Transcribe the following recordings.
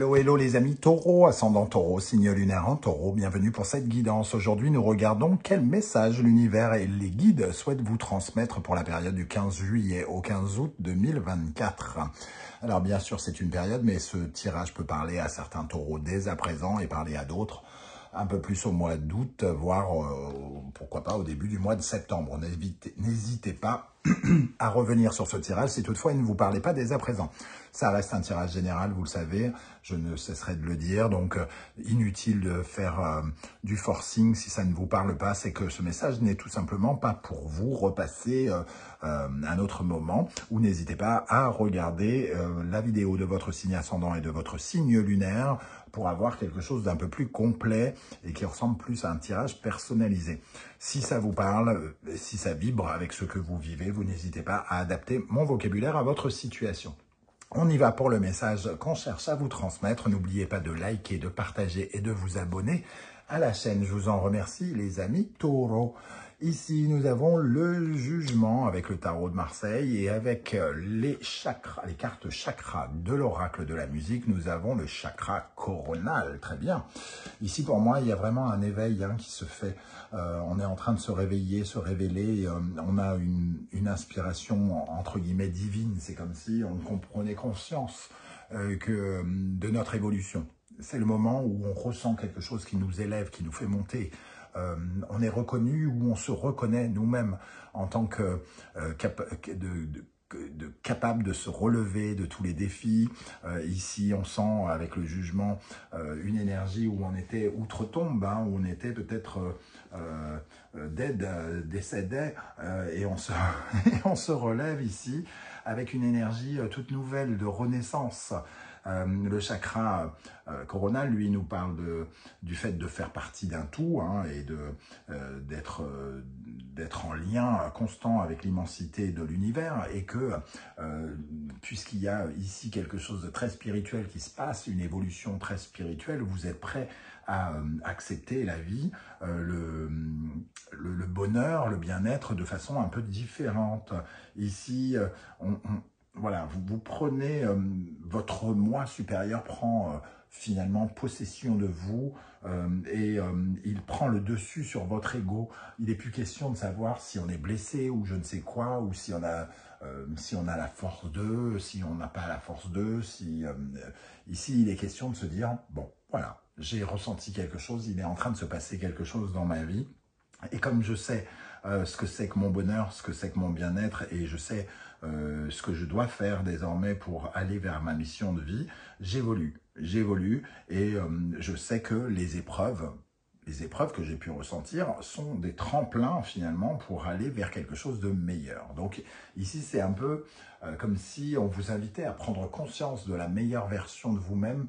Hello, hello les amis Taureau, ascendant Taureau, signe lunaire en Taureau. Bienvenue pour cette guidance. Aujourd'hui, nous regardons quel message l'univers et les guides souhaitent vous transmettre pour la période du 15 juillet au 15 août 2024. Alors bien sûr, c'est une période, mais ce tirage peut parler à certains taureaux dès à présent et parler à d'autres un peu plus au mois d'août, voire pourquoi pas au début du mois de septembre. N'hésitez pas à revenir sur ce tirage si toutefois il ne vous parlait pas dès à présent. Ça reste un tirage général, vous le savez, je ne cesserai de le dire, donc inutile de faire du forcing si ça ne vous parle pas, c'est que ce message n'est tout simplement pas pour vous. Repasser un autre moment, ou n'hésitez pas à regarder la vidéo de votre signe ascendant et de votre signe lunaire pour avoir quelque chose d'un peu plus complet et qui ressemble plus à un tirage personnalisé. Si ça vous parle, si ça vibre avec ce que vous vivez, vous n'hésitez pas à adapter mon vocabulaire à votre situation. On y va pour le message qu'on cherche à vous transmettre. N'oubliez pas de liker, de partager et de vous abonner à la chaîne. Je vous en remercie, les amis Taureau. Ici, nous avons le jugement avec le tarot de Marseille et avec les chakras, les cartes chakras de l'oracle de la musique, nous avons le chakra coronal. Très bien. Ici, pour moi, il y a vraiment un éveil qui se fait. On est en train de se réveiller, se révéler. On a une inspiration, entre guillemets, divine. C'est comme si on comprenait conscience de notre évolution. C'est le moment où on ressent quelque chose qui nous élève, qui nous fait monter. On est reconnu ou on se reconnaît nous-mêmes en tant que capable de se relever de tous les défis. Ici, on sent avec le jugement une énergie où on était outre-tombe, où on était peut-être décédé, et on se relève ici avec une énergie toute nouvelle de renaissance. Le chakra coronal, lui, nous parle du fait de faire partie d'un tout et d'être en lien constant avec l'immensité de l'univers et que, puisqu'il y a ici quelque chose de très spirituel qui se passe, une évolution très spirituelle, vous êtes prêt à accepter la vie, le bonheur, le bien-être de façon un peu différente. Ici, voilà, vous prenez, votre moi supérieur prend finalement possession de vous et il prend le dessus sur votre ego. Il n'est plus question de savoir si on est blessé ou je ne sais quoi, ou si on a la force d'eux, si on n'a pas la force d'eux. Ici, il est question de se dire, bon, voilà, j'ai ressenti quelque chose, il est en train de se passer quelque chose dans ma vie. Et comme je sais ce que c'est que mon bonheur, ce que c'est que mon bien-être, et je sais ce que je dois faire désormais pour aller vers ma mission de vie, j'évolue et je sais que les épreuves que j'ai pu ressentir sont des tremplins finalement pour aller vers quelque chose de meilleur. Donc ici, c'est un peu comme si on vous invitait à prendre conscience de la meilleure version de vous-même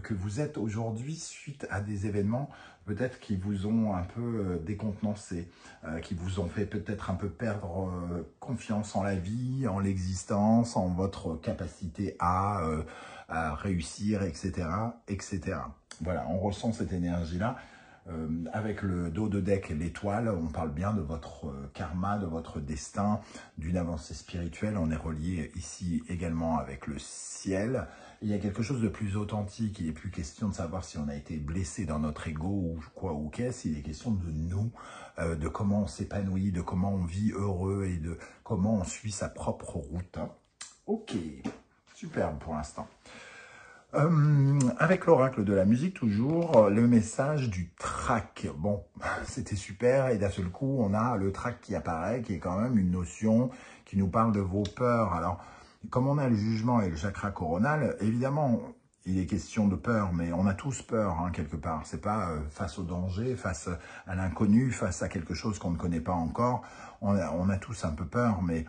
que vous êtes aujourd'hui suite à des événements peut-être qui vous ont un peu décontenancé, qui vous ont fait peut-être un peu perdre confiance en la vie, en l'existence, en votre capacité à réussir, etc., etc. Voilà, on ressent cette énergie-là. Avec le dos de deck et l'étoile, on parle bien de votre karma, de votre destin, d'une avancée spirituelle. On est relié ici également avec le ciel. Il y a quelque chose de plus authentique. Il n'est plus question de savoir si on a été blessé dans notre ego ou quoi ou qu'est-ce. Il est question de nous, de comment on s'épanouit, de comment on vit heureux et de comment on suit sa propre route. Ok, superbe pour l'instant. Avec l'oracle de la musique, toujours, le message du trac. Bon, c'était super, et d'un seul coup, on a le trac qui apparaît, qui est quand même une notion qui nous parle de vos peurs. Alors, comme on a le jugement et le chakra coronal, évidemment, il est question de peur, mais on a tous peur, quelque part. C'est pas face au danger, face à l'inconnu, face à quelque chose qu'on ne connaît pas encore. On a tous un peu peur, mais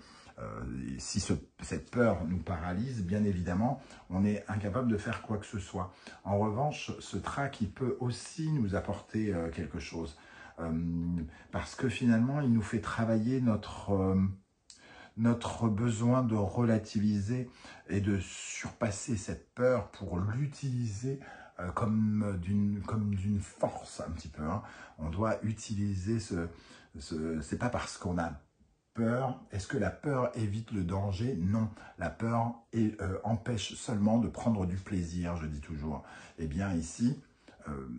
si cette peur nous paralyse, bien évidemment, on est incapable de faire quoi que ce soit. En revanche, ce trac, il peut aussi nous apporter quelque chose. Parce que finalement, il nous fait travailler notre besoin de relativiser et de surpasser cette peur pour l'utiliser comme d'une force un petit peu. On doit utiliser c'est pas parce qu'on a peur. Est-ce que la peur évite le danger? Non, la peur empêche seulement de prendre du plaisir, je dis toujours. Eh bien ici,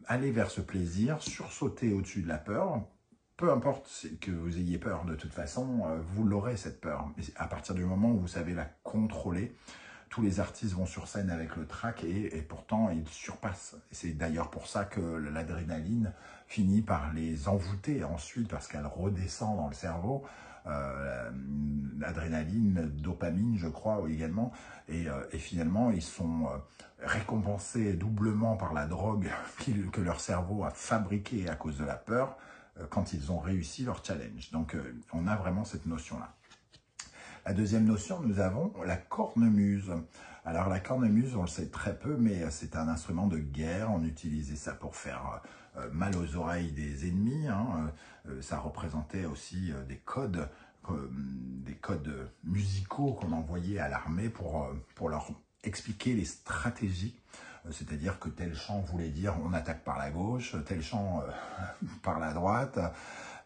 allez vers ce plaisir, sursauter au-dessus de la peur. Peu importe que vous ayez peur, de toute façon, vous l'aurez cette peur. Mais à partir du moment où vous savez la contrôler, tous les artistes vont sur scène avec le trac et pourtant ils surpassent. C'est d'ailleurs pour ça que l'adrénaline finit par les envoûter ensuite parce qu'elle redescend dans le cerveau. L'adrénaline, dopamine, je crois également. Et finalement, ils sont récompensés doublement par la drogue que leur cerveau a fabriquée à cause de la peur quand ils ont réussi leur challenge. Donc, on a vraiment cette notion-là. La deuxième notion, nous avons la cornemuse. Alors la cornemuse, on le sait très peu, mais c'est un instrument de guerre. On utilisait ça pour faire mal aux oreilles des ennemis. Hein. Ça représentait aussi des codes musicaux qu'on envoyait à l'armée pour leur expliquer les stratégies. C'est-à-dire que tel chant voulait dire on attaque par la gauche, tel chant par la droite,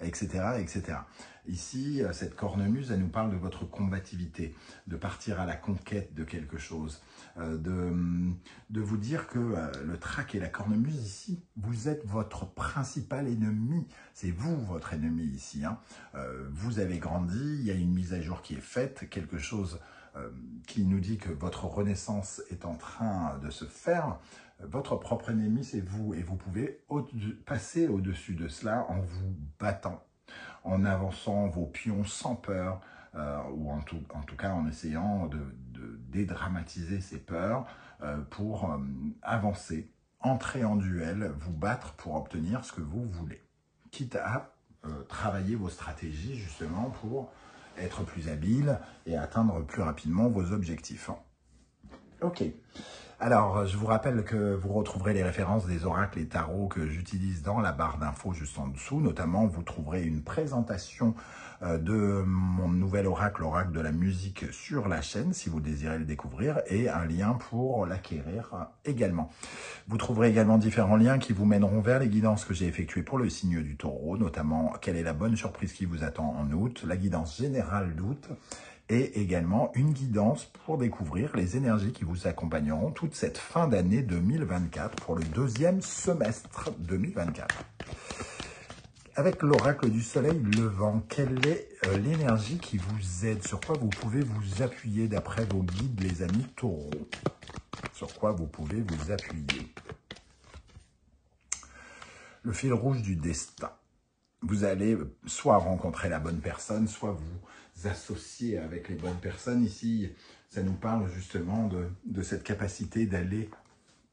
etc., etc. Ici, cette cornemuse, elle nous parle de votre combativité, de partir à la conquête de quelque chose, de vous dire que le trac et la cornemuse ici, vous êtes votre principal ennemi. C'est vous votre ennemi ici. Hein. Vous avez grandi, il y a une mise à jour qui est faite, quelque chose qui nous dit que votre renaissance est en train de se faire. Votre propre ennemi, c'est vous. Et vous pouvez passer au-dessus de cela en vous battant, en avançant vos pions sans peur, ou en tout cas en essayant de dédramatiser ces peurs pour avancer, entrer en duel, vous battre pour obtenir ce que vous voulez. Quitte à travailler vos stratégies justement pour être plus habile et atteindre plus rapidement vos objectifs. Ok. Alors, je vous rappelle que vous retrouverez les références des oracles et tarots que j'utilise dans la barre d'infos juste en dessous. Notamment, vous trouverez une présentation de mon nouvel oracle, l'oracle de la musique, sur la chaîne, si vous désirez le découvrir, et un lien pour l'acquérir également. Vous trouverez également différents liens qui vous mèneront vers les guidances que j'ai effectuées pour le signe du taureau, notamment quelle est la bonne surprise qui vous attend en août, la guidance générale d'août, et également une guidance pour découvrir les énergies qui vous accompagneront toute cette fin d'année 2024 pour le deuxième semestre 2024. Avec l'oracle du soleil levant, quelle est l'énergie qui vous aide? Sur quoi vous pouvez vous appuyer d'après vos guides, les amis taureaux? Sur quoi vous pouvez vous appuyer? Le fil rouge du destin. Vous allez soit rencontrer la bonne personne, soit vous associer avec les bonnes personnes. Ici, ça nous parle justement de cette capacité d'aller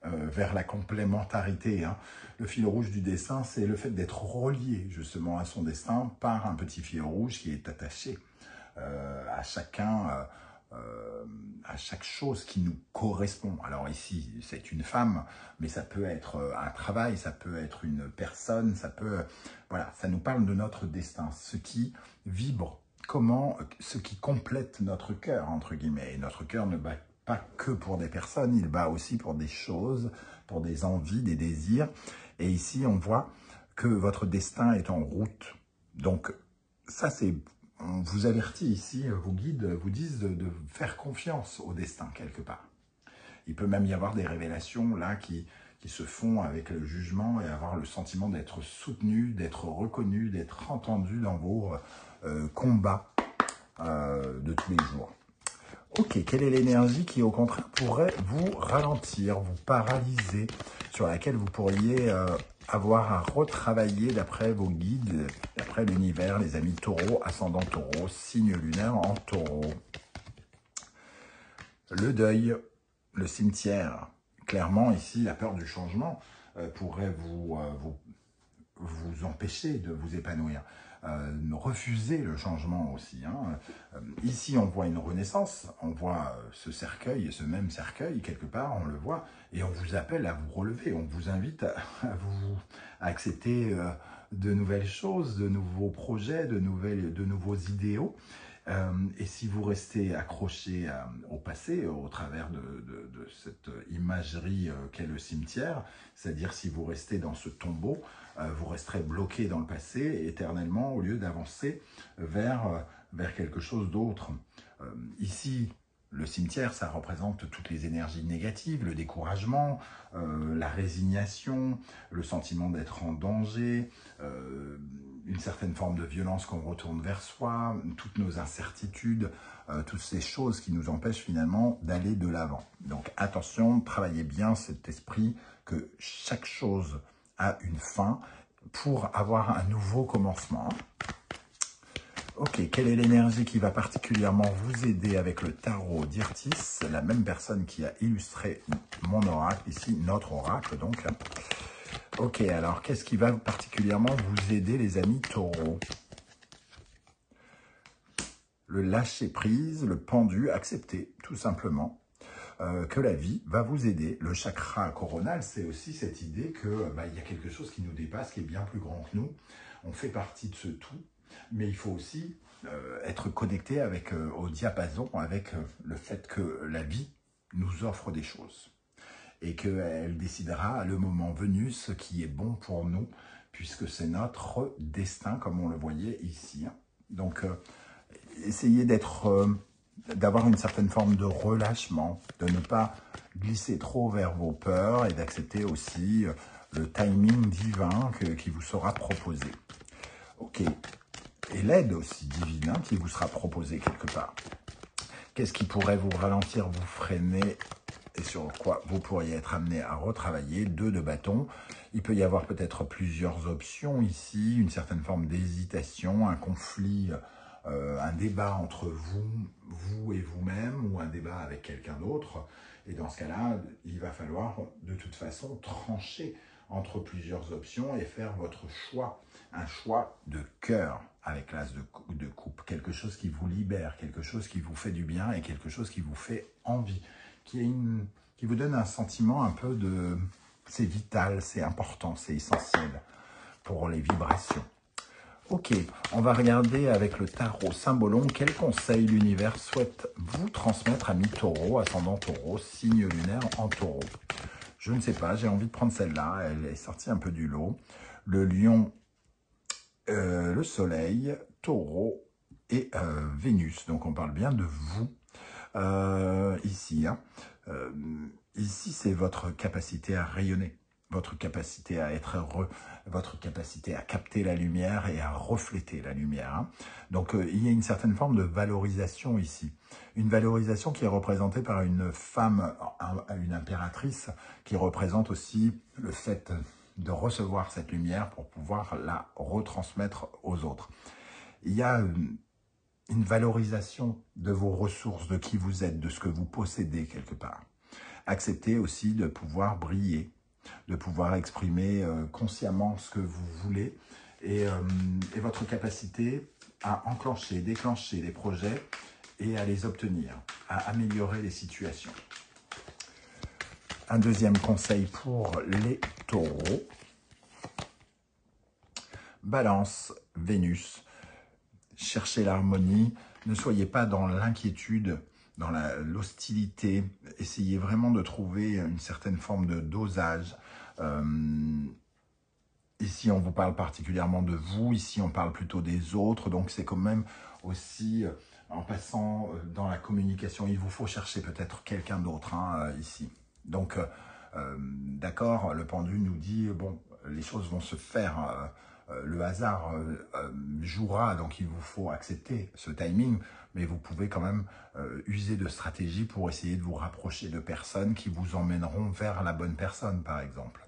vers la complémentarité. Hein. Le fil rouge du destin, c'est le fait d'être relié justement à son destin par un petit fil rouge qui est attaché à chacun, à chaque chose qui nous correspond. Alors ici, c'est une femme, mais ça peut être un travail, ça peut être une personne, ça peut... Voilà, ça nous parle de notre destin, ce qui vibre, ce qui complète notre cœur, entre guillemets. Et notre cœur ne bat pas que pour des personnes, il bat aussi pour des choses, pour des envies, des désirs. Et ici, on voit que votre destin est en route. Donc, ça, c'est... On vous avertit ici, vos guides vous disent de faire confiance au destin, quelque part. Il peut même y avoir des révélations là qui se font avec le jugement et avoir le sentiment d'être soutenu, d'être reconnu, d'être entendu dans vos combats de tous les jours. Ok, quelle est l'énergie qui, au contraire, pourrait vous ralentir, vous paralyser, sur laquelle vous pourriez avoir à retravailler d'après vos guides, d'après l'univers, les amis taureaux, ascendant taureau, signe lunaire en taureau. Le deuil, le cimetière. Clairement, ici, la peur du changement pourrait vous empêcher de vous épanouir. Refuser le changement aussi. Hein. Ici, on voit une renaissance, on voit ce cercueil, et ce même cercueil, quelque part, on le voit, et on vous appelle à vous relever, on vous invite à accepter de nouvelles choses, de nouveaux projets, de nouveaux idéaux. Et si vous restez accroché au passé, au travers de cette imagerie qu'est le cimetière, c'est-à-dire si vous restez dans ce tombeau, vous resterez bloqué dans le passé éternellement au lieu d'avancer vers vers quelque chose d'autre. Ici, le cimetière, ça représente toutes les énergies négatives, le découragement, la résignation, le sentiment d'être en danger, une certaine forme de violence qu'on retourne vers soi, toutes nos incertitudes, toutes ces choses qui nous empêchent finalement d'aller de l'avant. Donc attention, travaillez bien cet esprit que chaque chose a une fin pour avoir un nouveau commencement. Ok, quelle est l'énergie qui va particulièrement vous aider avec le tarot d'Irtis, la même personne qui a illustré mon oracle, ici notre oracle donc. Ok, alors qu'est-ce qui va particulièrement vous aider les amis taureaux? Le lâcher-prise, le pendu, accepter tout simplement que la vie va vous aider. Le chakra coronal, c'est aussi cette idée que il y a quelque chose qui nous dépasse, qui est bien plus grand que nous. On fait partie de ce tout. Mais il faut aussi être connecté avec, au diapason, avec le fait que la vie nous offre des choses et qu'elle décidera à le moment venu ce qui est bon pour nous, puisque c'est notre destin, comme on le voyait ici. Donc, essayez d'avoir une certaine forme de relâchement, de ne pas glisser trop vers vos peurs et d'accepter aussi le timing divin qui vous sera proposé. Ok. Et l'aide aussi divine qui vous sera proposée quelque part. Qu'est-ce qui pourrait vous ralentir, vous freiner et sur quoi vous pourriez être amené à retravailler? 2 de bâton. Il peut y avoir peut-être plusieurs options ici, une certaine forme d'hésitation, un conflit, un débat entre vous et vous-même ou un débat avec quelqu'un d'autre. Et dans ce cas-là, il va falloir de toute façon trancher entre plusieurs options et faire votre choix, un choix de cœur avec l'as de coupe, quelque chose qui vous libère, quelque chose qui vous fait du bien et quelque chose qui vous fait envie, qui vous donne un sentiment un peu de... c'est vital, c'est important, c'est essentiel pour les vibrations. Ok, on va regarder avec le tarot Symbolon quel conseil l'univers souhaite vous transmettre, amis taureau, ascendant taureau, signe lunaire en taureau. Je ne sais pas, j'ai envie de prendre celle-là, elle est sortie un peu du lot. Le lion, le soleil, taureau et Vénus. Donc on parle bien de vous ici. Ici, c'est votre capacité à rayonner, votre capacité à être heureux, votre capacité à capter la lumière et à refléter la lumière. Donc il y a une certaine forme de valorisation ici. Une valorisation qui est représentée par une femme, une impératrice, qui représente aussi le fait de recevoir cette lumière pour pouvoir la retransmettre aux autres. Il y a une valorisation de vos ressources, de qui vous êtes, de ce que vous possédez quelque part. Acceptez aussi de pouvoir briller, de pouvoir exprimer consciemment ce que vous voulez et votre capacité à enclencher, déclencher des projets et à les obtenir, à améliorer les situations. Un deuxième conseil pour les taureaux. Balance, Vénus. Cherchez l'harmonie. Ne soyez pas dans l'inquiétude, dans l'hostilité. Essayez vraiment de trouver une certaine forme de dosage. Ici, on vous parle particulièrement de vous. Ici, on parle plutôt des autres. Donc, c'est quand même aussi... en passant dans la communication, il vous faut chercher peut-être quelqu'un d'autre ici. Donc, d'accord, le pendu nous dit, bon, les choses vont se faire, le hasard jouera, donc il vous faut accepter ce timing, mais vous pouvez quand même user de stratégie pour essayer de vous rapprocher de personnes qui vous emmèneront vers la bonne personne, par exemple.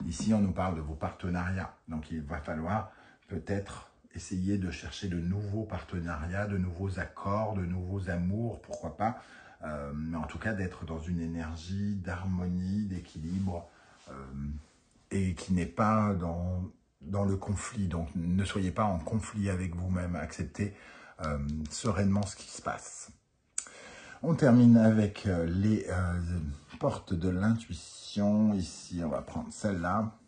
Ici, on nous parle de vos partenariats, donc il va falloir peut-être essayer de chercher de nouveaux partenariats, de nouveaux accords, de nouveaux amours, pourquoi pas, mais en tout cas d'être dans une énergie d'harmonie, d'équilibre, et qui n'est pas dans le conflit. Donc ne soyez pas en conflit avec vous-même, acceptez sereinement ce qui se passe. On termine avec les portes de l'intuition. Ici, on va prendre celle-là.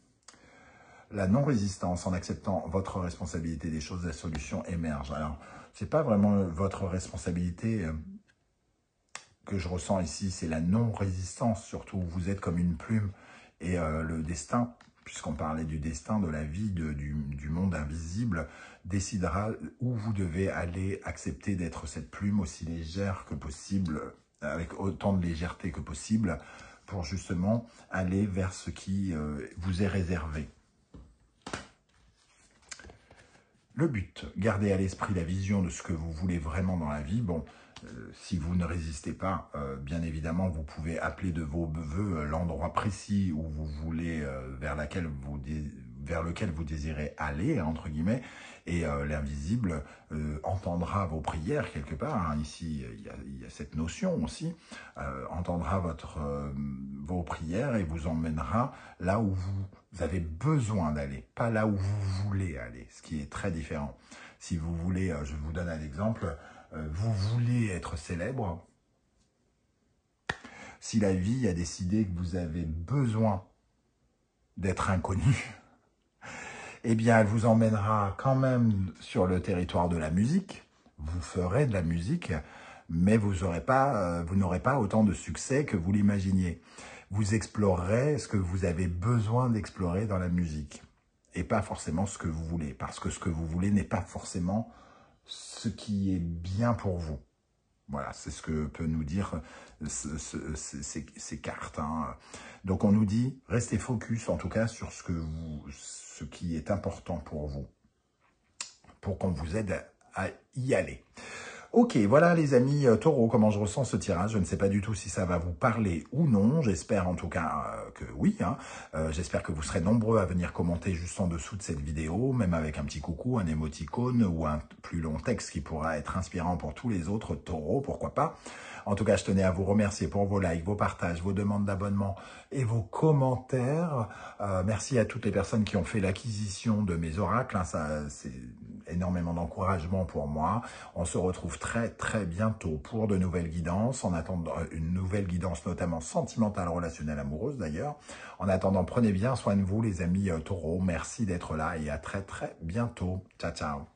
La non-résistance, en acceptant votre responsabilité des choses, la solution émerge. Alors, c'est pas vraiment votre responsabilité que je ressens ici, c'est la non-résistance surtout. Vous êtes comme une plume et le destin puisqu'on parlait du destin, de la vie, du monde invisible, décidera où vous devez aller, accepter d'être cette plume aussi légère que possible, avec autant de légèreté que possible, pour justement aller vers ce qui vous est réservé. Le but, gardez à l'esprit la vision de ce que vous voulez vraiment dans la vie. Bon, si vous ne résistez pas, bien évidemment, vous pouvez appeler de vos vœux l'endroit précis où vous voulez, vers lequel vous désirez aller, entre guillemets, et l'invisible entendra vos prières quelque part. Hein. Ici, il y a cette notion aussi, entendra vos prières et vous emmènera là où vous avez besoin d'aller, pas là où vous voulez aller, ce qui est très différent. Si vous voulez, je vous donne un exemple, vous voulez être célèbre, si la vie a décidé que vous avez besoin d'être inconnu, eh bien, elle vous emmènera quand même sur le territoire de la musique, vous ferez de la musique, mais vous n'aurez pas autant de succès que vous l'imaginiez. Vous explorerez ce que vous avez besoin d'explorer dans la musique, et pas forcément ce que vous voulez, parce que ce que vous voulez n'est pas forcément ce qui est bien pour vous. Voilà, c'est ce que peut nous dire ces cartes. Hein. Donc on nous dit, restez focus en tout cas sur ce qui est important pour vous, pour qu'on vous aide à y aller. Ok, voilà les amis taureaux, comment je ressens ce tirage. Je ne sais pas du tout si ça va vous parler ou non. J'espère en tout cas que oui. Hein. J'espère que vous serez nombreux à venir commenter juste en dessous de cette vidéo, même avec un petit coucou, un émoticône ou un plus long texte qui pourra être inspirant pour tous les autres taureaux, pourquoi pas. En tout cas, je tenais à vous remercier pour vos likes, vos partages, vos demandes d'abonnement et vos commentaires. Merci à toutes les personnes qui ont fait l'acquisition de mes oracles. Hein. Ça, c'est énormément d'encouragement pour moi. On se retrouve très très bientôt pour de nouvelles guidances. En attendant une nouvelle guidance notamment sentimentale, relationnelle, amoureuse d'ailleurs. En attendant, prenez bien soin de vous les amis taureaux. Merci d'être là et à très très bientôt. Ciao ciao.